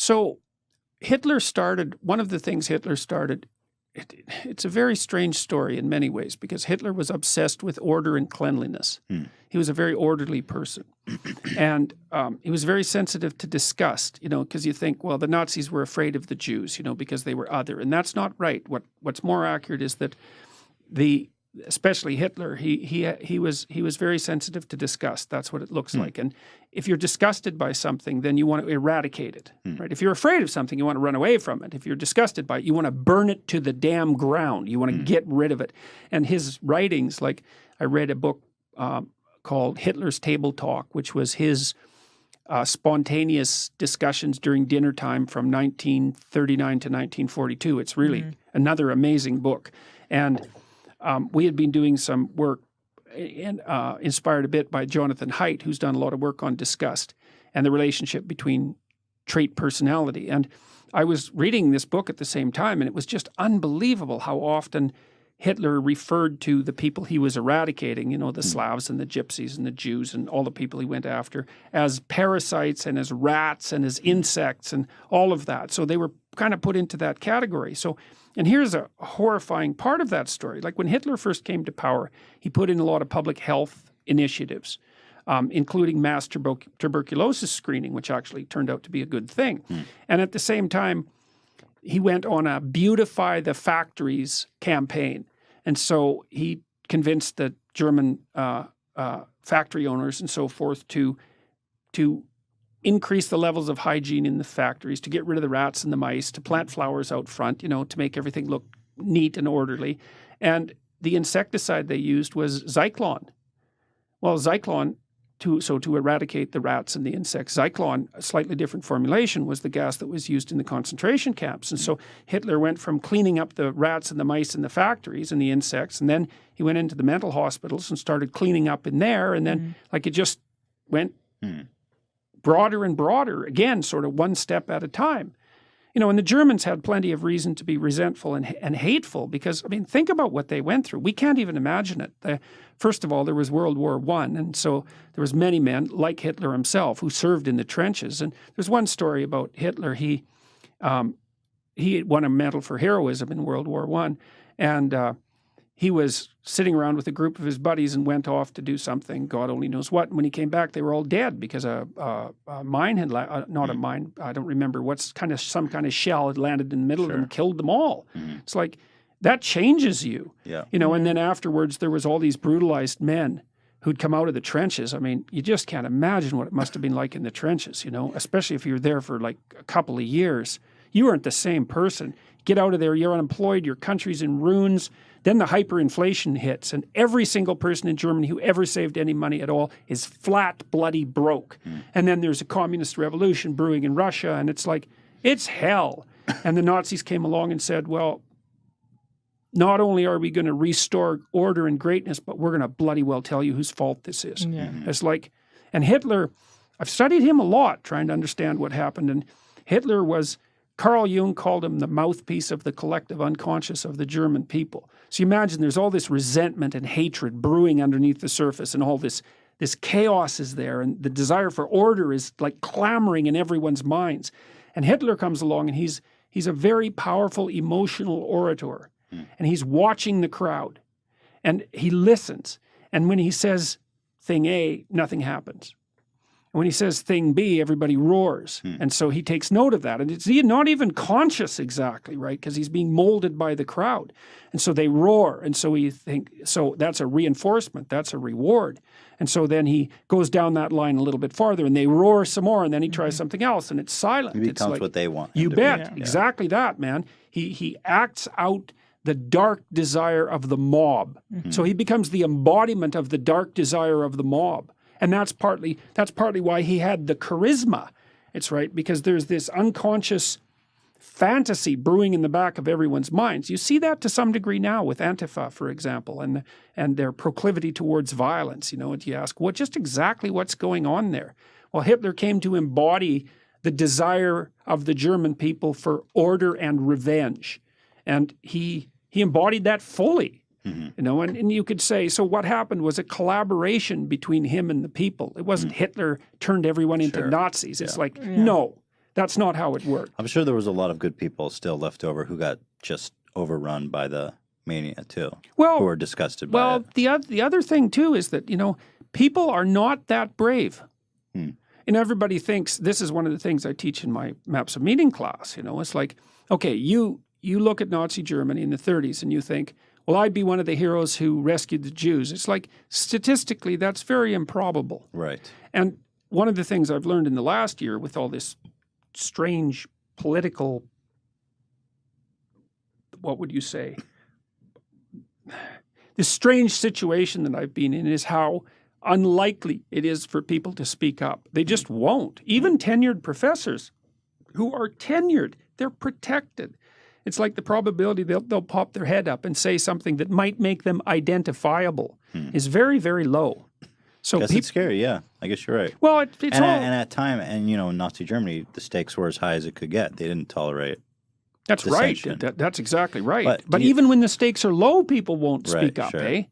So Hitler started, one of the things Hitler started, it's a very strange story in many ways because Hitler was obsessed with order and cleanliness. He was a very orderly person. And he was very sensitive to disgust, because you think, well, the Nazis were afraid of the Jews, because they were other. And that's not right. What's more accurate is that especially Hitler, he was very sensitive to disgust. That's what it looks like. And if you're disgusted by something, then you want to eradicate it, right? If you're afraid of something, you want to run away from it. If you're disgusted by it, you want to burn it to the damn ground. You want to get rid of it. And his writings, like I read a book called Hitler's Table Talk, which was his spontaneous discussions during dinner time from 1939 to 1942. It's really another amazing book. And we had been doing some work inspired a bit by Jonathan Haidt, who's done a lot of work on disgust and the relationship between trait personality. And I was reading this book at the same time, and it was just unbelievable how often Hitler referred to the people he was eradicating, the Slavs and the Gypsies and the Jews and all the people he went after, as parasites and as rats and as insects and all of that. So they were kind of put into that category. And here's a horrifying part of that story. Like when Hitler first came to power, he put in a lot of public health initiatives, including mass tuberculosis screening, which actually turned out to be a good thing. And at the same time, he went on a beautify the factories campaign. And so he convinced the German factory owners and so forth to increase the levels of hygiene in the factories, to get rid of the rats and the mice, to plant flowers out front, to make everything look neat and orderly. And the insecticide they used was Zyklon. Well, Zyklon, to eradicate the rats and the insects, Zyklon, a slightly different formulation, was the gas that was used in the concentration camps. And so Hitler went from cleaning up the rats and the mice in the factories and the insects, and then he went into the mental hospitals and started cleaning up in there. And then it just went broader and broader, again, sort of one step at a time. And the Germans had plenty of reason to be resentful and hateful because, think about what they went through. We can't even imagine it. First of all, there was World War I, and so there was many men, like Hitler himself, who served in the trenches. And there's one story about Hitler. He won a medal for heroism in World War I, and he was sitting around with a group of his buddies and went off to do something, God only knows what. And when he came back, they were all dead because a mine had, not a mine, I don't remember, some kind of shell had landed in the middle of them, killed them all. It's like, that changes you. And then afterwards, there was all these brutalized men who'd come out of the trenches. You just can't imagine what it must have been like in the trenches, especially if you were there for like a couple of years. You weren't the same person. Get out of there, you're unemployed, your country's in ruins. Then the hyperinflation hits, and every single person in Germany who ever saved any money at all is flat, bloody broke. And then there's a communist revolution brewing in Russia, and it's like, it's hell. And the Nazis came along and said, well, not only are we going to restore order and greatness, but we're going to bloody well tell you whose fault this is. It's like, and Hitler, I've studied him a lot trying to understand what happened, and Hitler was, Carl Jung called him the mouthpiece of the collective unconscious of the German people. So you imagine there's all this resentment and hatred brewing underneath the surface, and all this chaos is there, and the desire for order is like clamoring in everyone's minds. And Hitler comes along, and he's a very powerful emotional orator, and he's watching the crowd, and he listens. And when he says thing A, nothing happens. And when he says thing B, everybody roars. And so he takes note of that. And it's not even conscious exactly, right? Because he's being molded by the crowd. And so they roar. And so so that's a reinforcement. That's a reward. And so then he goes down that line a little bit farther, and they roar some more, and then he tries something else, and it's silent. He becomes what they want. You bet. Exactly that, man. He acts out the dark desire of the mob. So he becomes the embodiment of the dark desire of the mob. And that's partly why he had the charisma. It's right, because there's this unconscious fantasy brewing in the back of everyone's minds. You see that to some degree now with Antifa, for example, and their proclivity towards violence. And you ask, just exactly what's going on there? Well, Hitler came to embody the desire of the German people for order and revenge. And he embodied that fully. And you could say, so what happened was a collaboration between him and the people. It wasn't Hitler turned everyone into Nazis. It's like, no, That's not how it worked. I'm sure there was a lot of good people still left over who got just overrun by the mania too. Well, who were disgusted by it. The other thing too is that, people are not that brave. And everybody thinks, this is one of the things I teach in my Maps of Meaning class, it's like, okay, you look at Nazi Germany in the 30s and you think, well, I'd be one of the heroes who rescued the Jews. It's like, statistically, that's very improbable. Right. And one of the things I've learned in the last year with all this strange political, what would you say? This strange situation that I've been in is how unlikely it is for people to speak up. They just won't. Even tenured professors who are tenured, they're protected. It's like the probability they'll pop their head up and say something that might make them identifiable is very, very low. So it's scary, yeah. I guess you're right. Well, it's and at time, and in Nazi Germany, the stakes were as high as it could get. They didn't tolerate. That's right. That's exactly right. But even when the stakes are low, people won't speak up, sure. eh?